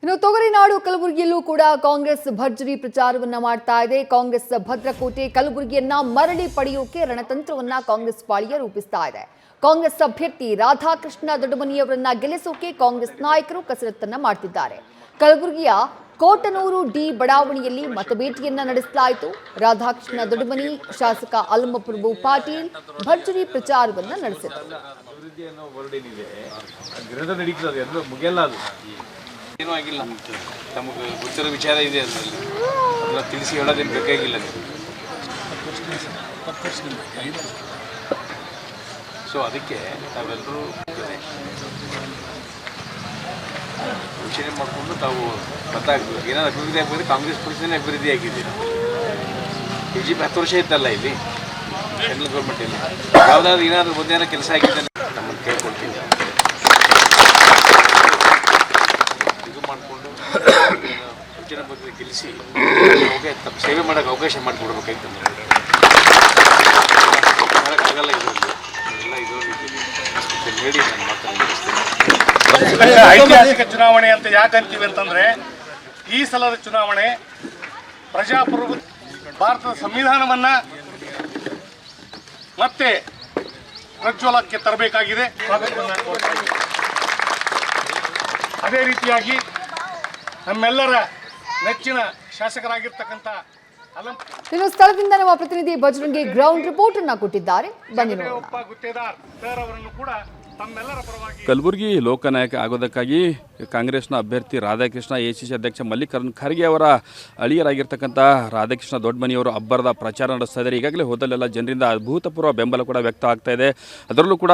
ಇನ್ನು ತೊಗರಿನಾಡು ಕಲಬುರಗಿಯಲ್ಲೂ ಕೂಡ ಕಾಂಗ್ರೆಸ್ ಭರ್ಜರಿ ಪ್ರಚಾರವನ್ನ ಮಾಡ್ತಾ ಇದೆ. ಕಾಂಗ್ರೆಸ್ ಭದ್ರಕೋಟೆ ಕಲಬುರಗಿಯನ್ನ ಮರಳಿ ಪಡೆಯೋಕೆ ರಣತಂತ್ರವನ್ನ ಕಾಂಗ್ರೆಸ್ ಪಾಳಿಯ ರೂಪಿಸ್ತಾ ಇದೆ. ಕಾಂಗ್ರೆಸ್ ಅಭ್ಯರ್ಥಿ ರಾಧಾಕೃಷ್ಣ ದೊಡ್ಡಮನಿಯವರನ್ನ ಗೆಲ್ಲಿಸೋಕೆ ಕಾಂಗ್ರೆಸ್ ನಾಯಕರು ಕಸರತ್ತನ್ನ ಮಾಡ್ತಿದ್ದಾರೆ. ಕಲಬುರಗಿಯ ಕೋಟನೂರು ಡಿ ಬಡಾವಣೆಯಲ್ಲಿ ಮತಬೇಟೆಯನ್ನ ನಡೆಸಲಾಯಿತು. ರಾಧಾಕೃಷ್ಣ ದೊಡ್ಡಮನಿ, ಶಾಸಕ ಅಲ್ಲಮಪ್ರಭು ಪಾಟೀಲ್ ಭರ್ಜರಿ ಪ್ರಚಾರವನ್ನ ನಡೆಸಿದರು. ಏನೂ ಆಗಿಲ್ಲ, ನಮಗೆ ಗೊತ್ತಿರೋ ವಿಚಾರ ಇದೆ, ಅದರಲ್ಲಿ ತಿಳಿಸಿ ಹೇಳೋದೇನು ಬೇಕಾಗಿಲ್ಲ. ಸೊ ಅದಕ್ಕೆ ನಾವೆಲ್ಲರೂ ಯೋಚನೆ ಮಾಡಿಕೊಂಡು ತಾವು ಗೊತ್ತಾಗ್ತದೆ ಏನಾದ್ರು ಅಭಿವೃದ್ಧಿ ಆಗಬೇಕು. ಕಾಂಗ್ರೆಸ್ ಪಕ್ಷನೇ ಅಭಿವೃದ್ಧಿ ಆಗಿದೆ. BJP 10 ವರ್ಷ ಇತ್ತಲ್ಲ ಇಲ್ಲಿ ಸೆಂಟ್ರಲ್ ಗೌರ್ಮೆಂಟಲ್ಲಿ, ಯಾವುದಾದ್ರು ಏನಾದರೂ ಒಂದೇನೋ ಕೆಲಸ ಆಗಿದೆ ನಮ್ಮನ್ನು ಕೇಳ್ಕೊಳ್ತೀವಿ. ಮಾಡಿಕೊಂಡು ಯೋಚನೆ ಬಗ್ಗೆ ಗೆಲ್ಲಿಸಿ ಸೇವೆ ಮಾಡೋಕ್ಕೆ ಅವಕಾಶ ಮಾಡಿಕೊಡ್ಬೇಕಾಯ್ತು. ಮಾಡೋಕ್ಕಾಗಲ್ಲ ಇದರಲ್ಲಿ ಎಲ್ಲ ಇದರಲ್ಲಿ ಹೇಳಿ ನಾನು ಮಾತನಾಡ್ತೀನಿ. ಐತಿಹಾಸಿಕ ಚುನಾವಣೆ ಅಂತ ಯಾಕಂತೀವಿ ಅಂತಂದರೆ, ಈ ಸಲದ ಚುನಾವಣೆ ಪ್ರಜಾಪ್ರಭುತ್ವ ಭಾರತದ ಸಂವಿಧಾನವನ್ನು ಮತ್ತೆ ಪ್ರಜ್ವಲಕ್ಕೆ ತರಬೇಕಾಗಿದೆ. ಅದೇ ರೀತಿಯಾಗಿ ನಮ್ಮೆಲ್ಲರ ನೆಚ್ಚಿನ ಶಾಸಕರಾಗಿರ್ತಕ್ಕಂಥ ಇನ್ನು ಸ್ಥಳದಿಂದ ನಮ್ಮ ಪ್ರತಿನಿಧಿ ಬಜರಂಗಿ ಗ್ರೌಂಡ್ ರಿಪೋರ್ಟ್ ಅನ್ನ ಕೊಟ್ಟಿದ್ದಾರೆ. ಬನ್ನಿ ನೋಡೋಣ. ಗುತ್ತೇದಾರ್ ಸರ್ ಅವರನ್ನು ಕೂಡ ತಮ್ಮೆಲ್ಲರ ಪರವಾಗಿ ಕಲಬುರಗಿ ಲೋಕನಾಯಕ ಆಗೋದಕ್ಕಾಗಿ ಕಾಂಗ್ರೆಸ್ನ ಅಭ್ಯರ್ಥಿ ರಾಧಾಕೃಷ್ಣ, ACC ಅಧ್ಯಕ್ಷ ಮಲ್ಲಿಕಾರ್ಜುನ ಖರ್ಗೆ ಅವರ ಅಳಿಯರಾಗಿರ್ತಕ್ಕಂಥ ರಾಧಾಕೃಷ್ಣ ದೊಡ್ಡಮನಿಯವರು ಅಬ್ಬರದ ಪ್ರಚಾರ ನಡೆಸ್ತಾ ಇದ್ದಾರೆ. ಈಗಾಗಲೇ ಹೋದಲ್ಲೆಲ್ಲ ಜನರಿಂದ ಅಭೂತಪೂರ್ವ ಬೆಂಬಲ ಕೂಡ ವ್ಯಕ್ತ ಆಗ್ತಾ ಇದೆ. ಅದರಲ್ಲೂ ಕೂಡ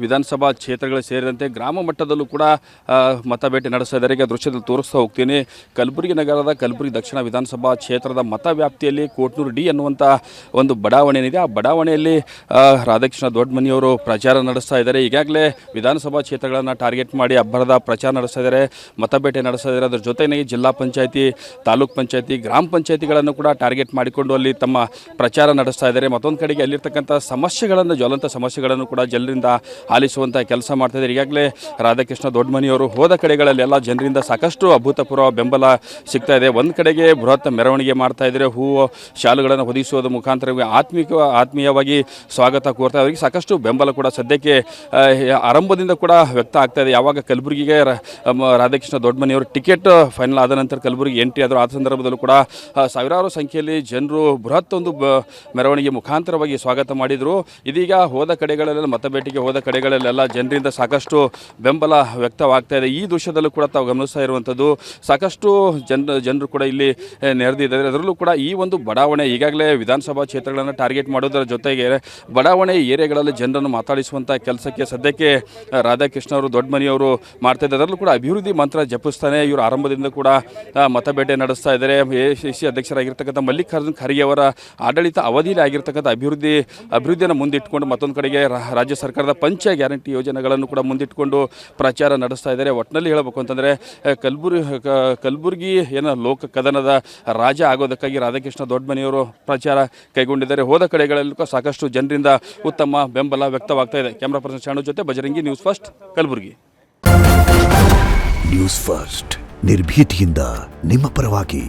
ವಿಧಾನಸಭಾ ಕ್ಷೇತ್ರಗಳು ಸೇರಿದಂತೆ ಗ್ರಾಮ ಮಟ್ಟದಲ್ಲೂ ಕೂಡ ಮತಬೇಟೆ ನಡೆಸ್ತಾ ಇದ್ದಾರೆ. ಈಗ ದೃಶ್ಯದಲ್ಲಿ ತೋರಿಸ್ತಾ ಹೋಗ್ತೀನಿ. ಕಲಬುರಗಿ ನಗರದ ಕಲಬುರಗಿ ದಕ್ಷಿಣ ವಿಧಾನಸಭಾ ಕ್ಷೇತ್ರದ ಮತ ವ್ಯಾಪ್ತಿಯಲ್ಲಿ ಕೋಟನೂರು ಡಿ ಅನ್ನುವಂಥ ಒಂದು ಬಡಾವಣೆ ಏನಿದೆ, ಆ ಬಡಾವಣೆಯಲ್ಲಿ ರಾಧಾಕೃಷ್ಣ ದೊಡ್ಡಮನಿಯವರು ಪ್ರಚಾರ ನಡೆಸ್ತಾ ಇದ್ದಾರೆ. ಈಗಾಗಲೇ ವಿಧಾನಸಭಾ ಕ್ಷೇತ್ರಗಳನ್ನು ಟಾರ್ಗೆಟ್ ಮಾಡಿ ಅಬ್ಬರದ ಪ್ರಚಾರ ನಡೆಸ್ತಾ ಇದ್ದಾರೆ, ಮತಬೇಟೆ ನಡೆಸ್ತಾ ಇದ್ದಾರೆ. ಅದರ ಜೊತೆಗೆ ಜಿಲ್ಲಾ ಪಂಚಾಯತಿ, ತಾಲೂಕ್ ಪಂಚಾಯತಿ, ಗ್ರಾಮ ಪಂಚಾಯತಿಗಳನ್ನು ಕೂಡ ಟಾರ್ಗೆಟ್ ಮಾಡಿಕೊಂಡು ಅಲ್ಲಿ ತಮ್ಮ ಪ್ರಚಾರ ನಡೆಸ್ತಾ ಇದ್ದಾರೆ. ಮತ್ತೊಂದು ಕಡೆಗೆ ಅಲ್ಲಿರ್ತಕ್ಕಂಥ ಸಮಸ್ಯೆಗಳನ್ನು, ಜ್ವಲಂತ ಸಮಸ್ಯೆಗಳನ್ನು ಕೂಡ ಜನರಿಂದ ಆಲಿಸುವಂಥ ಕೆಲಸ ಮಾಡ್ತಾ ಇದ್ದಾರೆ. ಈಗಾಗಲೇ ರಾಧಾಕೃಷ್ಣ ದೊಡ್ಡಮನಿಯವರು ಹೋದ ಕಡೆಗಳಲ್ಲೆಲ್ಲ ಜನರಿಂದ ಸಾಕಷ್ಟು ಅಭೂತಪೂರ್ವ ಬೆಂಬಲ ಸಿಗ್ತಾ ಇದೆ. ಒಂದು ಕಡೆಗೆ ಬೃಹತ್ ಮೆರವಣಿಗೆ ಮಾಡ್ತಾ ಇದ್ದಾರೆ, ಹೂವು ಶಾಲುಗಳನ್ನು ಹೊದಿಸುವುದರ ಮುಖಾಂತರ ಆತ್ಮೀಯವಾಗಿ ಸ್ವಾಗತ ಕೋರ್ತಾ ಅವರಿಗೆ ಸಾಕಷ್ಟು ಬೆಂಬಲ ಕೂಡ ಸದ್ಯಕ್ಕೆ ಆರಂಭದಿಂದ ಕೂಡ ವ್ಯಕ್ತ ಆಗ್ತಾ ಇದೆ. ಯಾವಾಗ ಕಲಬುರಗಿಗೆ ರಾಧಾಕೃಷ್ಣ ದೊಡ್ಡಮನಿಯವರು ಟಿಕೆಟ್ ಫೈನಲ್ ಆದ ನಂತರ ಕಲಬುರಗಿ ಎಂಟ್ರಿ ಆದರೂ ಆ ಸಂದರ್ಭದಲ್ಲೂ ಕೂಡ ಸಾವಿರಾರು ಸಂಖ್ಯೆಯಲ್ಲಿ ಜನರು ಬೃಹತ್ ಒಂದು ಮೆರವಣಿಗೆ ಮುಖಾಂತರವಾಗಿ ಸ್ವಾಗತ ಮಾಡಿದರು. ಇದೀಗ ಹೋದ ಕಡೆಗಳಲ್ಲೆಲ್ಲ ಮತಬೇಟೆಗೆ ಹೋದ ಕಡೆಗಳಲ್ಲೆಲ್ಲ ಜನರಿಂದ ಸಾಕಷ್ಟು ಬೆಂಬಲ ವ್ಯಕ್ತವಾಗ್ತಾ ಇದೆ. ಈ ದೃಶ್ಯದಲ್ಲೂ ಕೂಡ ತಾವು ಗಮನಿಸ್ತಾ ಇರುವಂಥದ್ದು ಸಾಕಷ್ಟು ಜನರು ಕೂಡ ಇಲ್ಲಿ ನೆರೆದಿದ್ದಾರೆ. ಅದರಲ್ಲೂ ಕೂಡ ಈ ಒಂದು ಬಡಾವಣೆ ಈಗಾಗಲೇ ವಿಧಾನಸಭಾ ಕ್ಷೇತ್ರಗಳನ್ನು ಟಾರ್ಗೆಟ್ ಮಾಡೋದರ ಜೊತೆಗೆ ಬಡಾವಣೆ ಏರಿಯಾಗಳಲ್ಲಿ ಜನರನ್ನು ಮಾತಾಡಿಸುವಂಥ ಕೆಲಸಕ್ಕೆ ಸದ್ಯಕ್ಕೆ ರಾಧಾಕೃಷ್ಣ ಅವರು ದೊಡ್ಡಮನಿಯವರು ಮಾಡ್ತಾ ಇದ್ದಾರೆ. ಅದರಲ್ಲೂ ಕೂಡ ಅಭಿವೃದ್ಧಿ ಮಂತ್ರ ಜಪಿಸ್ತಾನೆ ಇವರು ಆರಂಭದಿಂದ ಕೂಡ ಮತಬೇಟೆ ನಡೆಸ್ತಾ ಇದ್ದಾರೆ. ACC ಅಧ್ಯಕ್ಷರಾಗಿರ್ತಕ್ಕಂಥ ಮಲ್ಲಿಕಾರ್ಜುನ ಖರ್ಗೆ ಅವರ ಆಡಳಿತ ಅವಧಿಯಲ್ಲಿ ಆಗಿರ್ತಕ್ಕಂಥ ಅಭಿವೃದ್ಧಿಯನ್ನು ಮುಂದಿಟ್ಟುಕೊಂಡು ಮತ್ತೊಂದು ಕಡೆಗೆ ರಾಜ್ಯ ಸರ್ಕಾರದ ಪಂಚ ಗ್ಯಾರಂಟಿ ಯೋಜನೆಗಳನ್ನು ಕೂಡ ಮುಂದಿಟ್ಟುಕೊಂಡು ಪ್ರಚಾರ ನಡೆಸ್ತಾ ಇದ್ದಾರೆ. ಒಟ್ಟಿನಲ್ಲಿ ಹೇಳಬೇಕು ಅಂತಂದರೆ ಕಲಬುರಗಿ ಏನೋ ಲೋಕ ಕದನದ ರಾಜ ಆಗೋದಕ್ಕಾಗಿ ರಾಧಾಕೃಷ್ಣ ದೊಡ್ಡಮನಿಯವರು ಪ್ರಚಾರ ಕೈಗೊಂಡಿದ್ದಾರೆ. ಹೋದ ಕಡೆಗಳಲ್ಲೂ ಸಾಕಷ್ಟು ಜನರಿಂದ ಉತ್ತಮ ಬೆಂಬಲ ವ್ಯಕ್ತವಾಗ್ತಾ ಇದೆ. ಕ್ಯಾಮ್ರಾ ಪರ್ಸನ್ ಶಾಣು ಜೊತೆ Bajrangi, news first, Kalaburagi. News first ನಿರ್ಭೀತಿಯಿಂದ ನಿಮ್ಮ ಪರವಾಗಿ.